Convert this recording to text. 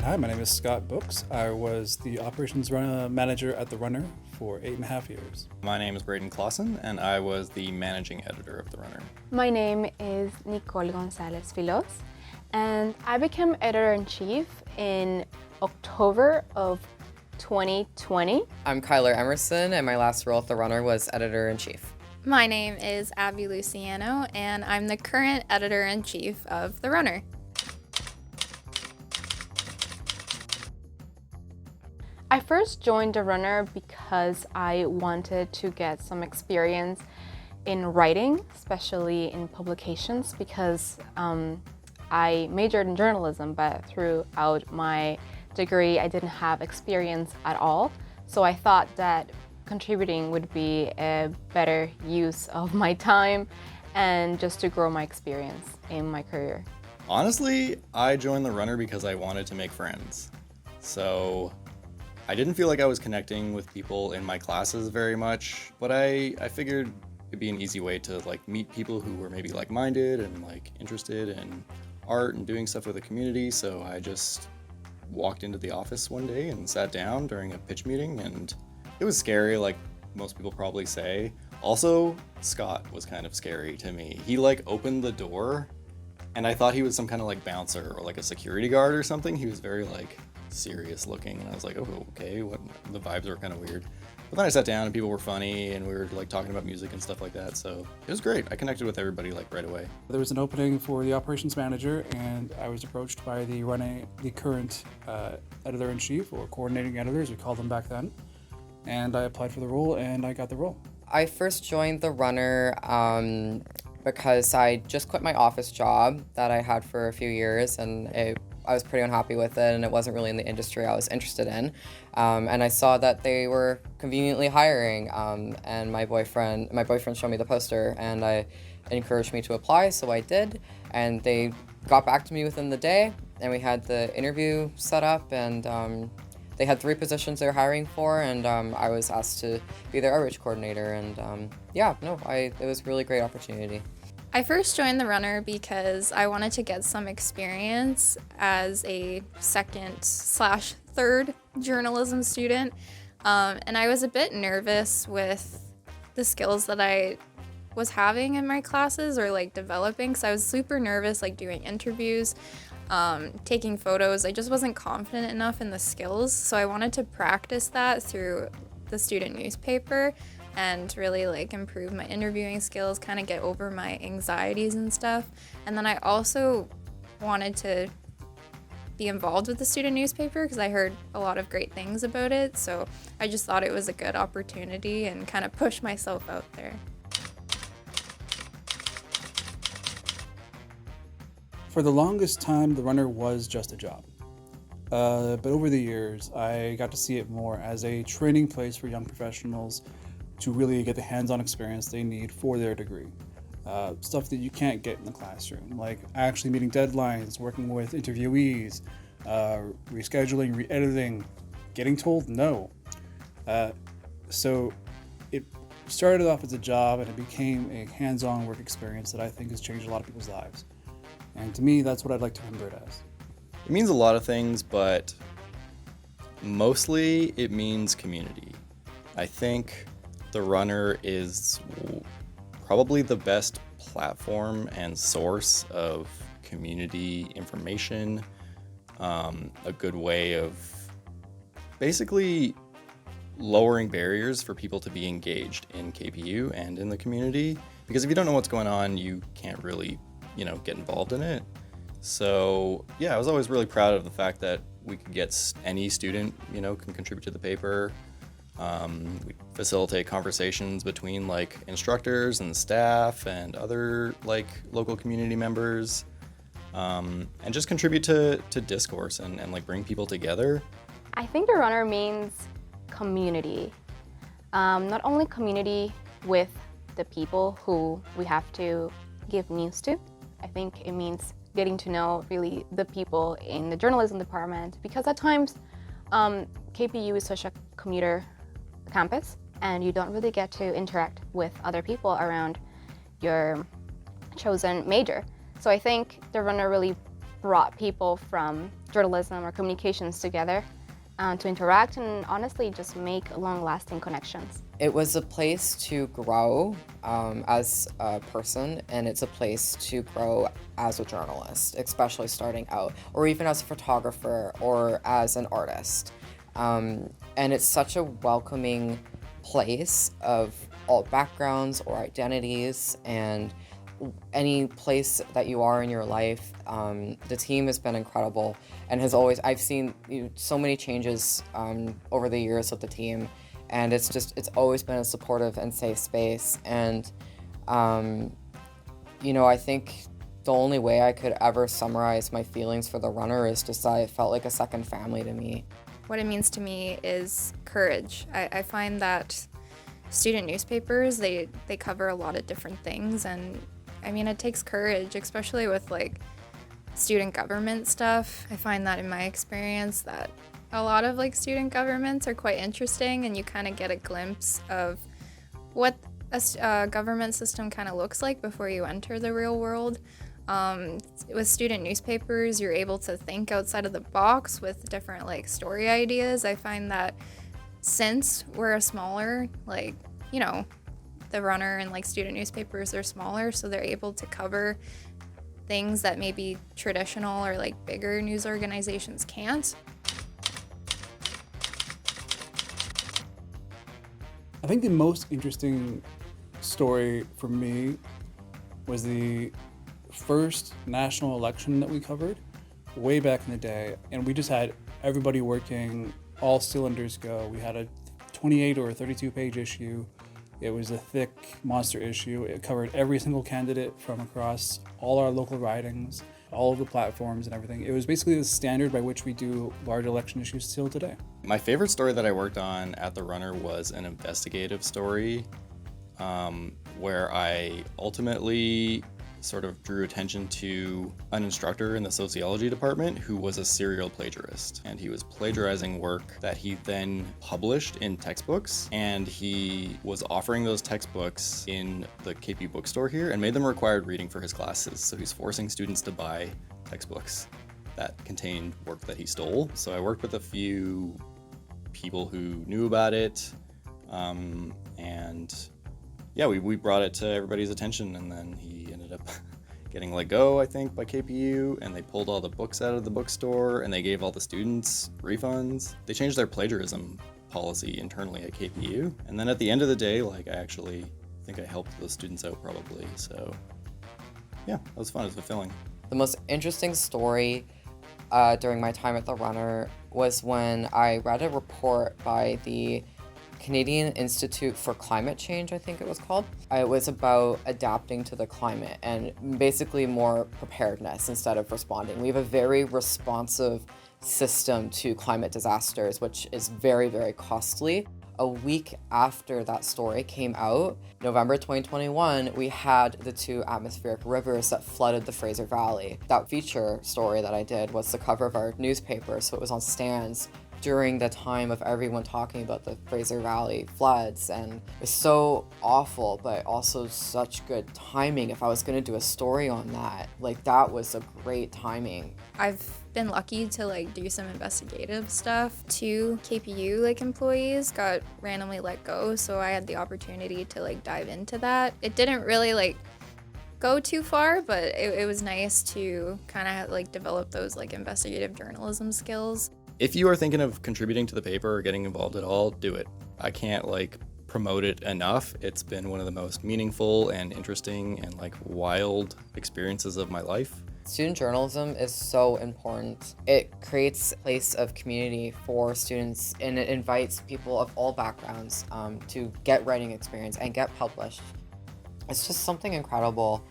Hi, my name is Scott Books. I was the operations manager at The Runner for 8.5 years. My name is Braden Clausen, and I was the managing editor of The Runner. My name is Nicole Gonzalez Filos, and I became editor-in-chief in October of 2020. I'm Kyler Emerson, and my last role at The Runner was editor-in-chief. My name is Abby Luciano, and I'm the current editor-in-chief of The Runner. I first joined The Runner because I wanted to get some experience in writing, especially in publications, because I majored in journalism, but throughout my degree I didn't have experience at all. So I thought that contributing would be a better use of my time and just to grow my experience in my career. Honestly, I joined The Runner because I wanted to make friends. So I didn't feel like I was connecting with people in my classes very much, but I figured it'd be an easy way to meet people who were maybe like-minded and interested in art and doing stuff with the community. So I just walked into the office one day and sat down during a pitch meeting, and it was scary, like most people probably say. Also, Scott was kind of scary to me. He opened the door and I thought he was some kind of bouncer or a security guard or something. He was very serious looking, and I was like, oh, okay, what? The vibes were kind of weird. But then I sat down and people were funny and we were talking about music and stuff like that, so it was great. I connected with everybody right away. There was an opening for the operations manager, and I was approached by the current editor-in-chief, or coordinating editors, we called them back then, and I applied for the role and I got the role. I first joined The Runner because I just quit my office job that I had for a few years, and I was pretty unhappy with it, and it wasn't really in the industry I was interested in. And I saw that they were conveniently hiring, and my boyfriend showed me the poster, and I encouraged me to apply, so I did. And they got back to me within the day, and we had the interview set up, and they had 3 positions they were hiring for, and I was asked to be their outreach coordinator, and it was a really great opportunity. I first joined The Runner because I wanted to get some experience as a second/third journalism student, and I was a bit nervous with the skills that I was having in my classes or developing, so I was super nervous doing interviews, taking photos. I just wasn't confident enough in the skills, so I wanted to practice that through the student newspaper and really improve my interviewing skills, kind of get over my anxieties and stuff. And then I also wanted to be involved with the student newspaper because I heard a lot of great things about it, so I just thought it was a good opportunity and kind of push myself out there. For the longest time, The Runner was just a job. But over the years, I got to see it more as a training place for young professionals to really get the hands-on experience they need for their degree. Stuff that you can't get in the classroom, like actually meeting deadlines, working with interviewees, rescheduling, re-editing, getting told no. So it started off as a job, and it became a hands-on work experience that I think has changed a lot of people's lives. And to me, that's what I'd like to remember it as. It means a lot of things, but mostly it means community. I think The Runner is probably the best platform and source of community information, a good way of basically lowering barriers for people to be engaged in KPU and in the community, because if you don't know what's going on, you can't really, get involved in it. So yeah, I was always really proud of the fact that we could get any student, can contribute to the paper. We facilitate conversations between instructors and staff and other local community members, and just contribute to discourse and bring people together. I think The Runner means community. Not only community with the people who we have to give news to. I think it means getting to know really the people in the journalism department, because at times KPU is such a commuter campus and you don't really get to interact with other people around your chosen major. So I think The Runner really brought people from journalism or communications together to interact and honestly just make long-lasting connections. It was a place to grow as a person, and it's a place to grow as a journalist, especially starting out, or even as a photographer or as an artist. And it's such a welcoming place of all backgrounds or identities, and any place that you are in your life. The team has been incredible and has always, I've seen so many changes over the years with the team, and it's always been a supportive and safe space. And I think the only way I could ever summarize my feelings for the runner is just that it felt like a second family to me. What it means to me is courage. I find that student newspapers, they cover a lot of different things, and I mean, it takes courage, especially with like student government stuff. I find that in my experience that a lot of like student governments are quite interesting, and you kind of get a glimpse of what a government system kind of looks like before you enter the real world. With student newspapers, you're able to think outside of the box with different like story ideas. I find that since we're a smaller, the runner and like student newspapers are smaller, so they're able to cover things that maybe traditional or like bigger news organizations can't. I think the most interesting story for me was the first national election that we covered way back in the day, and we just had everybody working, all cylinders go. We had a 28 or a 32-page issue. It was a thick monster issue. It covered every single candidate from across all our local ridings, all of the platforms and everything. It was basically the standard by which we do large election issues still today. My favorite story that I worked on at the Runner was an investigative story where I ultimately sort of drew attention to an instructor in the sociology department who was a serial plagiarist, and he was plagiarizing work that he then published in textbooks, and he was offering those textbooks in the KP bookstore here and made them required reading for his classes. So he's forcing students to buy textbooks that contained work that he stole. So I worked with a few people who knew about it, and yeah, we brought it to everybody's attention, and then he ended up getting let go, I think, by KPU, and they pulled all the books out of the bookstore, and they gave all the students refunds. They changed their plagiarism policy internally at KPU, and then at the end of the day, I actually think I helped those students out probably, so yeah, that was fun, it was fulfilling. The most interesting story during my time at the Runner was when I read a report by the Canadian Institute for Climate Change, I think it was called. It was about adapting to the climate and basically more preparedness instead of responding. We have a very responsive system to climate disasters, which is very, very costly. A week after that story came out, November 2021, we had the 2 atmospheric rivers that flooded the Fraser Valley. That feature story that I did was the cover of our newspaper, so it was on stands during the time of everyone talking about the Fraser Valley floods, and it's so awful, but also such good timing. If I was gonna do a story on that, that was a great timing. I've been lucky to do some investigative stuff. 2 KPU employees got randomly let go, so I had the opportunity to dive into that. It didn't really go too far, but it was nice to kind of develop those investigative journalism skills. If you are thinking of contributing to the paper or getting involved at all, do it. I can't promote it enough. It's been one of the most meaningful and interesting and wild experiences of my life. Student journalism is so important. It creates a place of community for students, and it invites people of all backgrounds to get writing experience and get published. It's just something incredible.